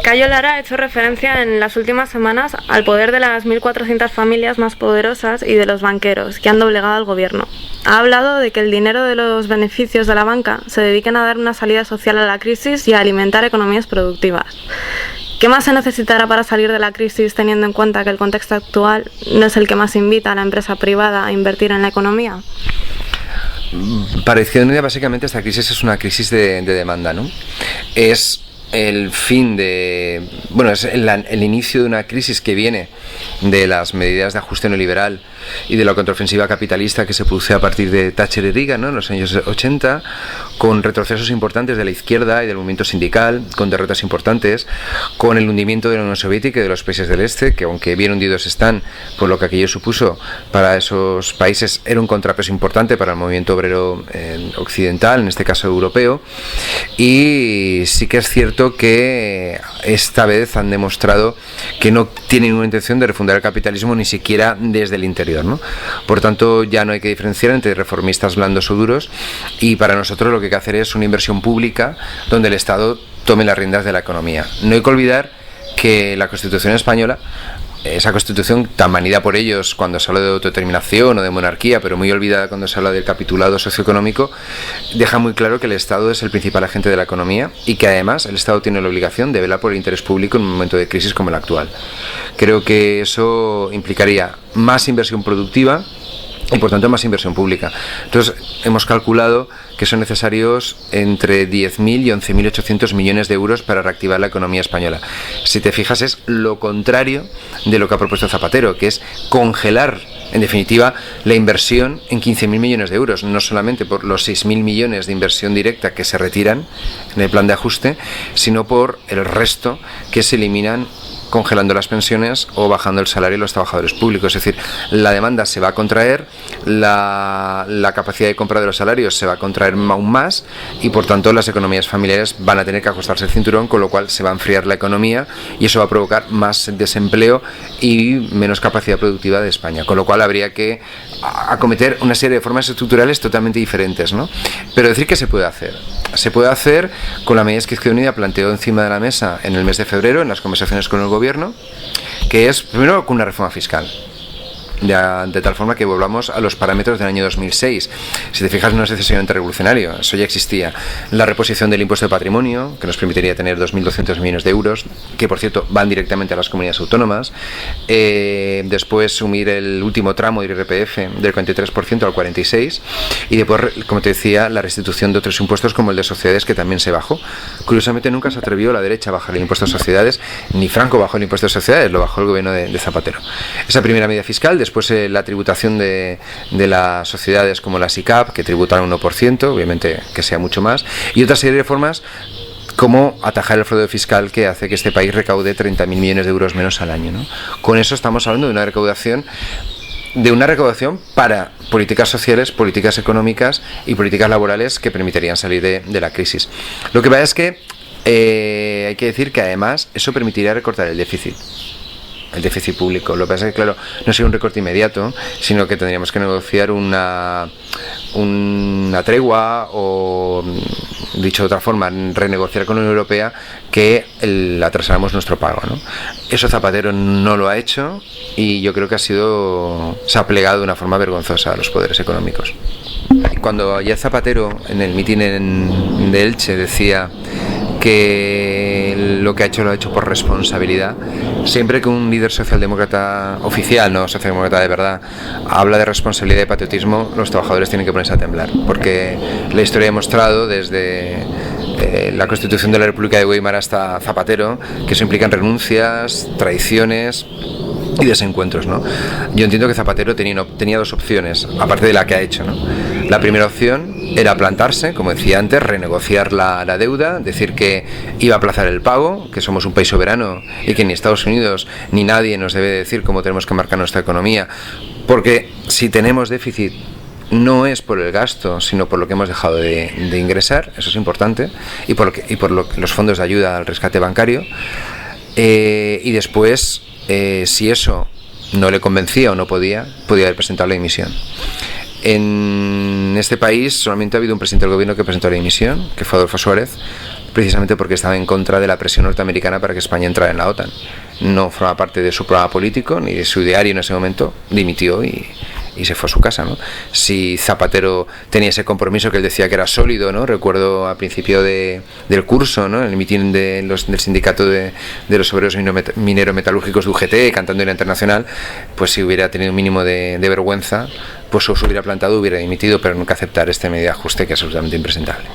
Cayo Lara ha hecho referencia en las últimas semanas al poder de las 1.400 familias más poderosas y de los banqueros que han doblegado al gobierno. Ha hablado de que el dinero de los beneficios de la banca se dediquen a dar una salida social a la crisis y a alimentar economías productivas. ¿Qué más se necesitará para salir de la crisis teniendo en cuenta que el contexto actual no es el que más invita a la empresa privada a invertir en la economía? Para Izquierda Unida, básicamente, esta crisis es una crisis de demanda, ¿no? Es el fin de... Bueno, es el inicio de una crisis que viene de las medidas de ajuste neoliberal y de la contraofensiva capitalista que se produce a partir de Thatcher y Reagan, ¿no?, en los años 80, con retrocesos importantes de la izquierda y del movimiento sindical, con derrotas importantes, con el hundimiento de la Unión Soviética y de los países del Este, que aunque bien hundidos están por lo que aquello supuso para esos países, era un contrapeso importante para el movimiento obrero occidental, en este caso europeo. Y sí que es cierto que esta vez han demostrado que no tienen ninguna intención de refundar el capitalismo, ni siquiera desde el interior, ¿no? Por tanto, ya no hay que diferenciar entre reformistas blandos o duros, y para nosotros lo que hay que hacer es una inversión pública donde el Estado tome las riendas de la economía. No hay que olvidar que la Constitución española, esa Constitución tan manida por ellos cuando se habla de autodeterminación o de monarquía, pero muy olvidada cuando se habla del capitulado socioeconómico, deja muy claro que el Estado es el principal agente de la economía y que además el Estado tiene la obligación de velar por el interés público en un momento de crisis como el actual. Creo que eso implicaría más inversión productiva y por tanto más inversión pública. Entonces hemos calculado que son necesarios entre 10.000 y 11.800 millones de euros para reactivar la economía española. Si te fijas, es lo contrario de lo que ha propuesto Zapatero, que es congelar, en definitiva, la inversión en 15.000 millones de euros, no solamente por los 6.000 millones de inversión directa que se retiran en el plan de ajuste, sino por el resto que se eliminan congelando las pensiones o bajando el salario de los trabajadores públicos. Es decir, la demanda se va a contraer, la capacidad de compra de los salarios se va a contraer aún más y por tanto las economías familiares van a tener que ajustarse el cinturón, con lo cual se va a enfriar la economía y eso va a provocar más desempleo y menos capacidad productiva de España, con lo cual habría que acometer una serie de reformas estructurales totalmente diferentes, ¿no? Pero decir que se puede hacer con las medidas que Izquierda Unida planteó encima de la mesa en el mes de febrero en las conversaciones con el gobierno, que es primero con una reforma fiscal, de tal forma que volvamos a los parámetros del año 2006. Si te fijas, no es necesariamente revolucionario, eso ya existía. La reposición del impuesto de patrimonio, que nos permitiría tener 2.200 millones de euros, que por cierto van directamente a las comunidades autónomas. Después sumir el último tramo del IRPF del 43% al 46%, y después, como te decía, la restitución de otros impuestos como el de sociedades, que también se bajó. Curiosamente nunca se atrevió la derecha a bajar el impuesto de sociedades, ni Franco bajó el impuesto de sociedades, lo bajó el gobierno de Zapatero. Esa primera medida fiscal. Después la tributación de las sociedades como la SICAP, que tributan un 1%, obviamente que sea mucho más, y otra serie de reformas como atajar el fraude fiscal, que hace que este país recaude 30.000 millones de euros menos al año, ¿no? Con eso estamos hablando de una recaudación para políticas sociales, políticas económicas y políticas laborales que permitirían salir de la crisis. Lo que pasa es que hay que decir que además eso permitiría recortar el déficit público. Lo que pasa es que, claro, no sería un recorte inmediato, sino que tendríamos que negociar una tregua o, dicho de otra forma, renegociar con la Unión Europea que atrasáramos nuestro pago, ¿no? Eso Zapatero no lo ha hecho y yo creo que se ha plegado de una forma vergonzosa a los poderes económicos. Cuando ya Zapatero en el mitin de Elche decía que lo que ha hecho lo ha hecho por responsabilidad, siempre que un líder socialdemócrata oficial, no socialdemócrata de verdad, habla de responsabilidad y patriotismo, los trabajadores tienen que ponerse a temblar, porque la historia ha demostrado desde la Constitución de la República de Weimar hasta Zapatero que eso implica renuncias, traiciones y desencuentros, ¿no? Yo entiendo que Zapatero tenía dos opciones, aparte de la que ha hecho, ¿no? La primera opción era plantarse, como decía antes, renegociar la deuda, decir que iba a aplazar el pago, que somos un país soberano y que ni Estados Unidos ni nadie nos debe decir cómo tenemos que marcar nuestra economía, porque si tenemos déficit no es por el gasto, sino por lo que hemos dejado de ingresar, eso es importante, y por los fondos de ayuda al rescate bancario. Y después, si eso no le convencía o no podía haber presentado la dimisión. En este país solamente ha habido un presidente del gobierno que presentó la dimisión, que fue Adolfo Suárez, precisamente porque estaba en contra de la presión norteamericana para que España entrara en la OTAN. No forma parte de su programa político ni de su ideario en ese momento, dimitió y se fue a su casa, ¿no? Si Zapatero tenía ese compromiso que él decía que era sólido, ¿no? Recuerdo al principio del curso, ¿no? En el mitin del sindicato de los obreros minero-metalúrgicos de UGT, cantando en la Internacional, pues si hubiera tenido un mínimo de vergüenza, pues os hubiera plantado, hubiera dimitido, pero nunca aceptar este medio de ajuste que es absolutamente impresentable.